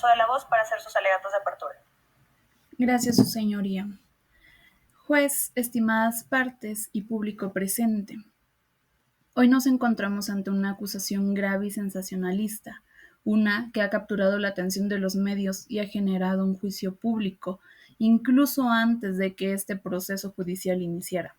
uso de la voz para hacer sus alegatos de apertura. Gracias, su señoría. Juez, estimadas partes y público presente. Hoy nos encontramos ante una acusación grave y sensacionalista, una que ha capturado la atención de los medios y ha generado un juicio público, incluso antes de que este proceso judicial iniciara.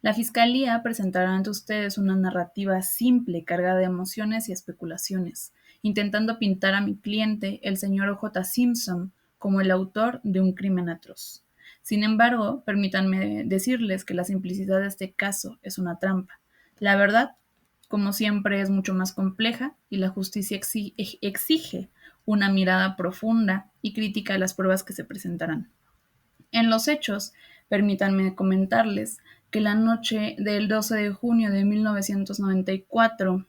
La Fiscalía presentará ante ustedes una narrativa simple, cargada de emociones y especulaciones, intentando pintar a mi cliente, el señor O.J. Simpson, como el autor de un crimen atroz. Sin embargo, permítanme decirles que la simplicidad de este caso es una trampa. La verdad, como siempre, es mucho más compleja y la justicia exige una mirada profunda y crítica a las pruebas que se presentarán. En los hechos, permítanme comentarles que la noche del 12 de junio de 1994,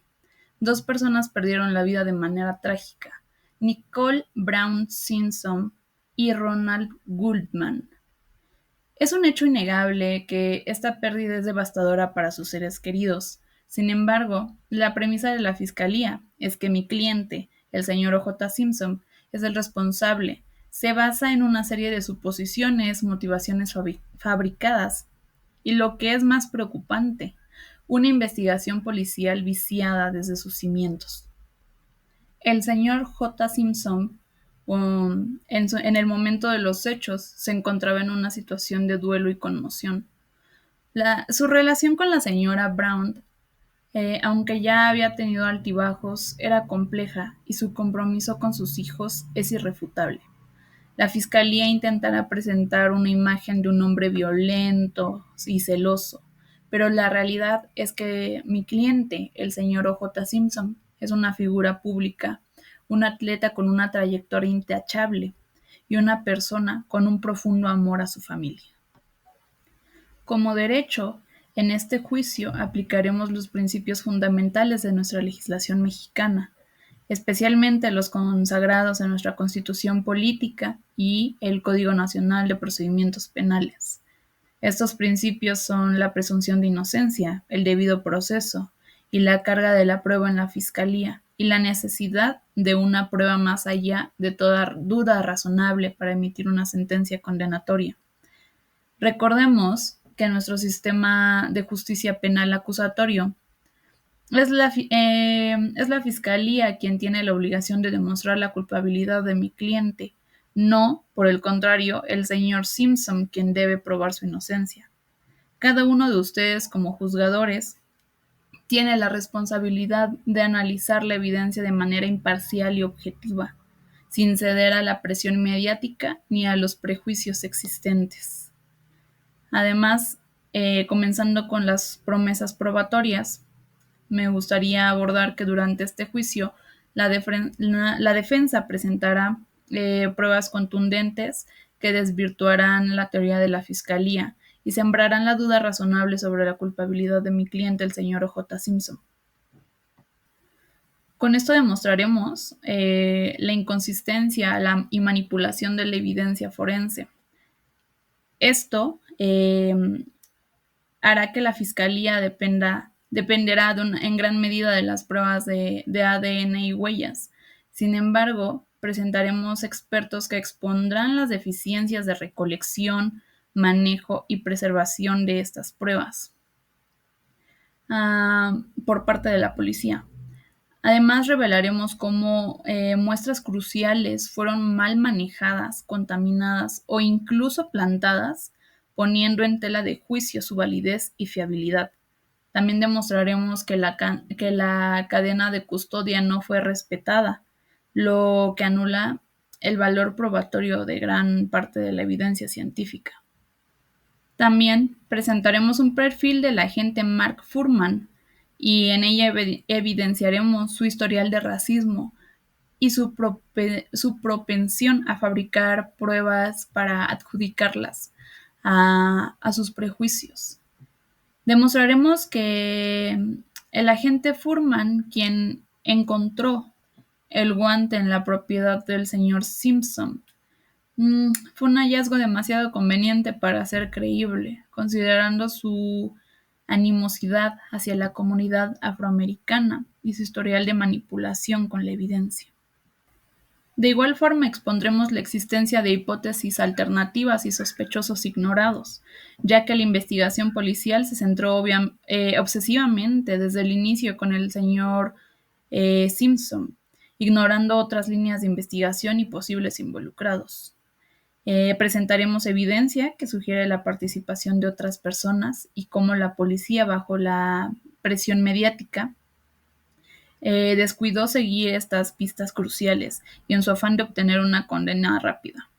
dos personas perdieron la vida de manera trágica: Nicole Brown Simpson y Ronald Goldman. Es un hecho innegable que esta pérdida es devastadora para sus seres queridos. Sin embargo, la premisa de la Fiscalía es que mi cliente, el señor O.J. Simpson, es el responsable. Se basa en una serie de suposiciones, motivaciones fabricadas y, lo que es más preocupante, una investigación policial viciada desde sus cimientos. El señor J. Simpson, en el momento de los hechos, se encontraba en una situación de duelo y conmoción. Su relación con la señora Brown, aunque ya había tenido altibajos, era compleja y su compromiso con sus hijos es irrefutable. La fiscalía intentará presentar una imagen de un hombre violento y celoso, pero la realidad es que mi cliente, el señor O.J. Simpson, es una figura pública, un atleta con una trayectoria intachable y una persona con un profundo amor a su familia. Como derecho, en este juicio aplicaremos los principios fundamentales de nuestra legislación mexicana, especialmente los consagrados en nuestra Constitución Política y el Código Nacional de Procedimientos Penales. Estos principios son la presunción de inocencia, el debido proceso y la carga de la prueba en la Fiscalía, y la necesidad de una prueba más allá de toda duda razonable para emitir una sentencia condenatoria. Recordemos que nuestro sistema de justicia penal acusatorio es la fiscalía quien tiene la obligación de demostrar la culpabilidad de mi cliente, no, por el contrario, el señor Simpson quien debe probar su inocencia. Cada uno de ustedes, como juzgadores, tiene la responsabilidad de analizar la evidencia de manera imparcial y objetiva, sin ceder a la presión mediática ni a los prejuicios existentes. Además, comenzando con las promesas probatorias, me gustaría abordar que durante este juicio la defensa presentará pruebas contundentes que desvirtuarán la teoría de la Fiscalía y sembrarán la duda razonable sobre la culpabilidad de mi cliente, el señor O.J. Simpson. Con esto demostraremos la inconsistencia y manipulación de la evidencia forense. Esto hará que la Fiscalía dependerá en gran medida de las pruebas de ADN y huellas. Sin embargo, presentaremos expertos que expondrán las deficiencias de recolección, manejo y preservación de estas pruebas por parte de la policía. Además, revelaremos cómo muestras cruciales fueron mal manejadas, contaminadas o incluso plantadas, poniendo en tela de juicio su validez y fiabilidad. También demostraremos que la cadena de custodia no fue respetada, lo que anula el valor probatorio de gran parte de la evidencia científica. También presentaremos un perfil del agente Mark Fuhrman, y en ella evidenciaremos su historial de racismo y su propensión a fabricar pruebas para adjudicarlas a sus prejuicios. Demostraremos que el agente Fuhrman, quien encontró el guante en la propiedad del señor Simpson, fue un hallazgo demasiado conveniente para ser creíble, considerando su animosidad hacia la comunidad afroamericana y su historial de manipulación con la evidencia. De igual forma expondremos la existencia de hipótesis alternativas y sospechosos ignorados, ya que la investigación policial se centró obsesivamente desde el inicio con el señor Simpson, ignorando otras líneas de investigación y posibles involucrados. Presentaremos evidencia que sugiere la participación de otras personas y cómo la policía, bajo la presión mediática, descuidó seguir estas pistas cruciales y en su afán de obtener una condena rápida.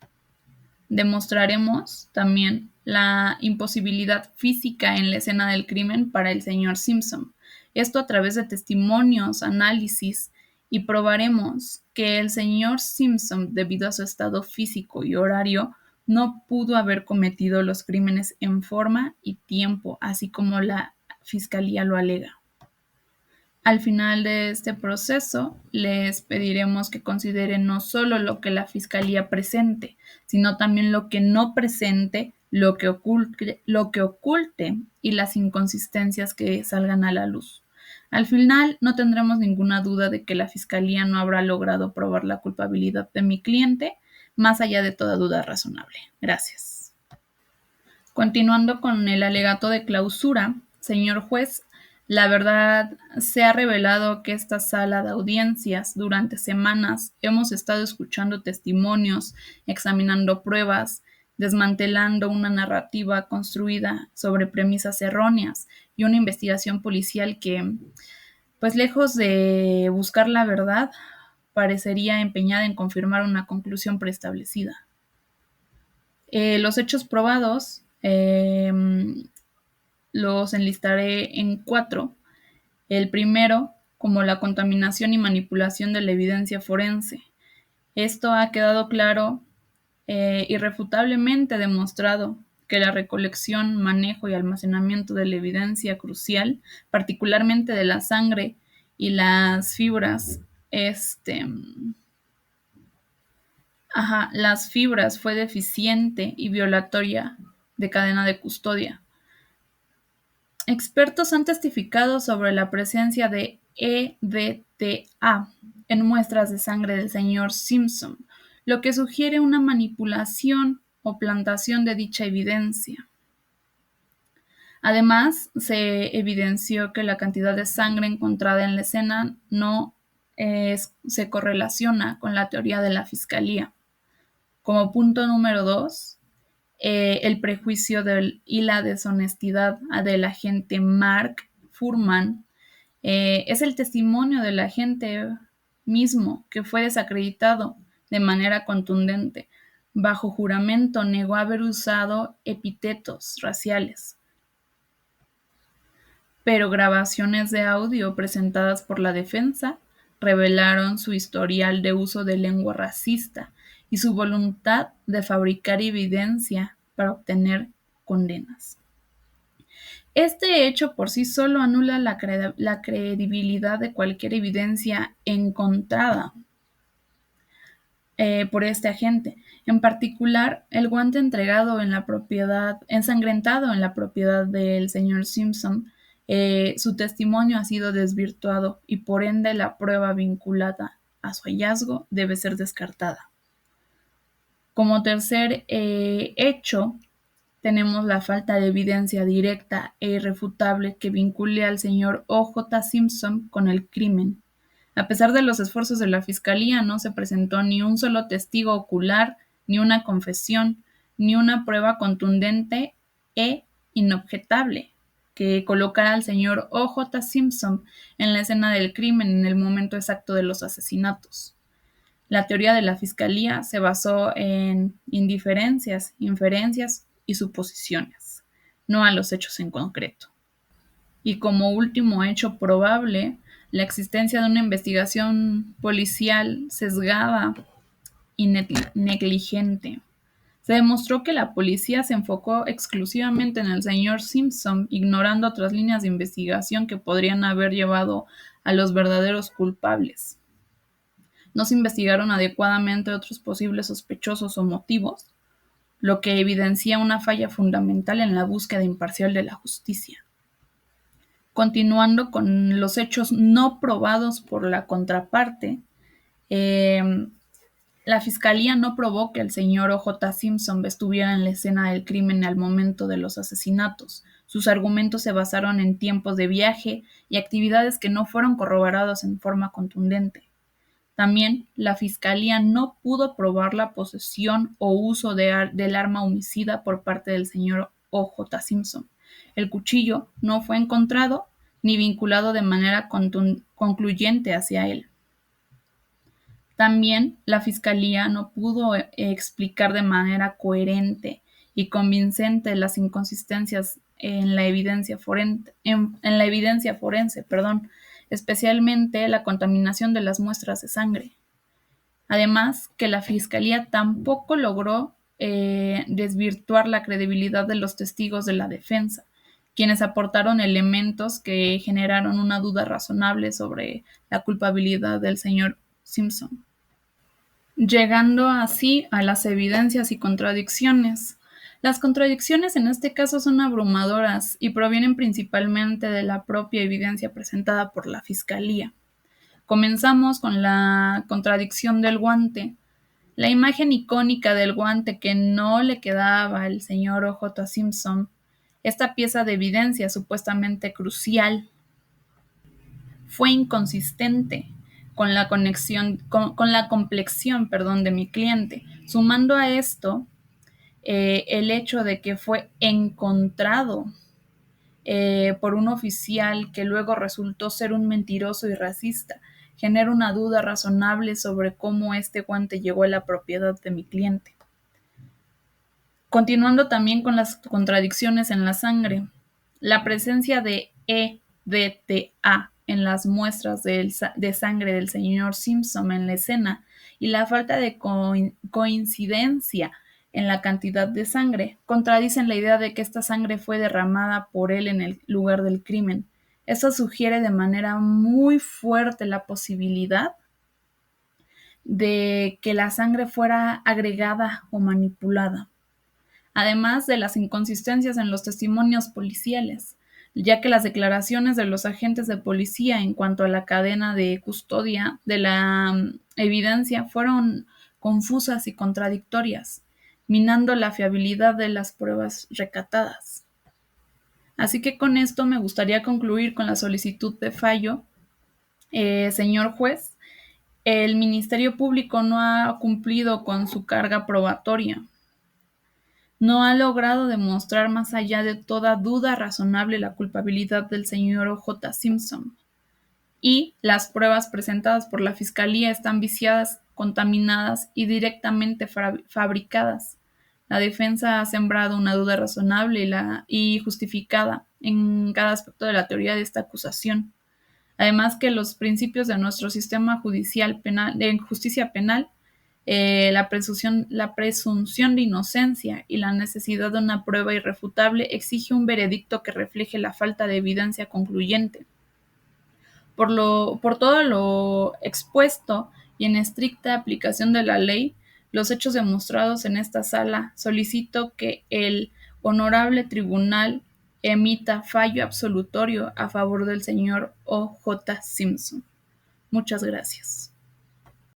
Demostraremos también la imposibilidad física en la escena del crimen para el señor Simpson. Esto a través de testimonios, análisis, y probaremos que el señor Simpson, debido a su estado físico y horario, no pudo haber cometido los crímenes en forma y tiempo, así como la fiscalía lo alega. Al final de este proceso, les pediremos que consideren no solo lo que la Fiscalía presente, sino también lo que no presente, lo que oculte y las inconsistencias que salgan a la luz. Al final, no tendremos ninguna duda de que la Fiscalía no habrá logrado probar la culpabilidad de mi cliente, más allá de toda duda razonable. Gracias. Continuando con el alegato de clausura, señor juez, la verdad se ha revelado que esta sala de audiencias durante semanas hemos estado escuchando testimonios, examinando pruebas, desmantelando una narrativa construida sobre premisas erróneas y una investigación policial que, pues lejos de buscar la verdad, parecería empeñada en confirmar una conclusión preestablecida. Los hechos probados los enlistaré en 4. El primero, como la contaminación y manipulación de la evidencia forense. Esto ha quedado claro, irrefutablemente demostrado que la recolección, manejo y almacenamiento de la evidencia crucial, particularmente de la sangre y las fibras, las fibras, fue deficiente y violatoria de cadena de custodia. Expertos han testificado sobre la presencia de EDTA en muestras de sangre del señor Simpson, lo que sugiere una manipulación o plantación de dicha evidencia. Además, se evidenció que la cantidad de sangre encontrada en la escena no se correlaciona con la teoría de la fiscalía. Como punto número 2, el prejuicio y la deshonestidad del agente Mark Fuhrman es el testimonio del agente mismo que fue desacreditado de manera contundente. Bajo juramento negó haber usado epítetos raciales, pero grabaciones de audio presentadas por la defensa revelaron su historial de uso de lengua racista y su voluntad de fabricar evidencia para obtener condenas. Este hecho por sí solo anula la credibilidad de cualquier evidencia encontrada por este agente, en particular el guante ensangrentado en la propiedad del señor Simpson. Su testimonio ha sido desvirtuado y por ende la prueba vinculada a su hallazgo debe ser descartada. Como tercer hecho, tenemos la falta de evidencia directa e irrefutable que vincule al señor O.J. Simpson con el crimen. A pesar de los esfuerzos de la Fiscalía, no se presentó ni un solo testigo ocular, ni una confesión, ni una prueba contundente e inobjetable que colocara al señor O.J. Simpson en la escena del crimen en el momento exacto de los asesinatos. La teoría de la Fiscalía se basó en indiferencias, inferencias y suposiciones, no a los hechos en concreto. Y como último hecho probable, la existencia de una investigación policial sesgada y negligente. Se demostró que la policía se enfocó exclusivamente en el señor Simpson, ignorando otras líneas de investigación que podrían haber llevado a los verdaderos culpables. No se investigaron adecuadamente otros posibles sospechosos o motivos, lo que evidencia una falla fundamental en la búsqueda imparcial de la justicia. Continuando con los hechos no probados por la contraparte, La fiscalía no probó que el señor O.J. Simpson estuviera en la escena del crimen al momento de los asesinatos. Sus argumentos se basaron en tiempos de viaje y actividades que no fueron corroborados en forma contundente. También, la fiscalía no pudo probar la posesión o uso del arma homicida por parte del señor O.J. Simpson. El cuchillo no fue encontrado ni vinculado de manera concluyente hacia él. También la fiscalía no pudo explicar de manera coherente y convincente las inconsistencias en la evidencia forense, especialmente la contaminación de las muestras de sangre. Además, que la fiscalía tampoco logró desvirtuar la credibilidad de los testigos de la defensa, quienes aportaron elementos que generaron una duda razonable sobre la culpabilidad del señor Simpson, llegando así a las evidencias y contradicciones. Las contradicciones en este caso son abrumadoras y provienen principalmente de la propia evidencia presentada por la Fiscalía. Comenzamos con la contradicción del guante. La imagen icónica del guante que no le quedaba al señor O.J. Simpson, esta pieza de evidencia supuestamente crucial, fue inconsistente con la complexión, de mi cliente. Sumando a esto el hecho de que fue encontrado por un oficial que luego resultó ser un mentiroso y racista, genera una duda razonable sobre cómo este guante llegó a la propiedad de mi cliente. Continuando también con las contradicciones en la sangre, la presencia de EDTA en las muestras de sangre del señor Simpson en la escena y la falta de coincidencia en la cantidad de sangre contradicen la idea de que esta sangre fue derramada por él en el lugar del crimen. Esto sugiere de manera muy fuerte la posibilidad de que la sangre fuera agregada o manipulada, además de las inconsistencias en los testimonios policiales, ya que las declaraciones de los agentes de policía en cuanto a la cadena de custodia de la evidencia fueron confusas y contradictorias, minando la fiabilidad de las pruebas recatadas. Así que con esto me gustaría concluir con la solicitud de fallo. Señor juez, el Ministerio Público no ha cumplido con su carga probatoria. No ha logrado demostrar más allá de toda duda razonable la culpabilidad del señor O.J. Simpson. Y las pruebas presentadas por la Fiscalía están viciadas, contaminadas y directamente fabricadas. La defensa ha sembrado una duda razonable y justificada en cada aspecto de la teoría de esta acusación. Además que los principios de nuestro sistema judicial penal, de justicia penal, la presunción de inocencia y la necesidad de una prueba irrefutable exige un veredicto que refleje la falta de evidencia concluyente. Por todo lo expuesto y en estricta aplicación de la ley, los hechos demostrados en esta sala, solicito que el honorable tribunal emita fallo absolutorio a favor del señor O.J. Simpson. Muchas gracias.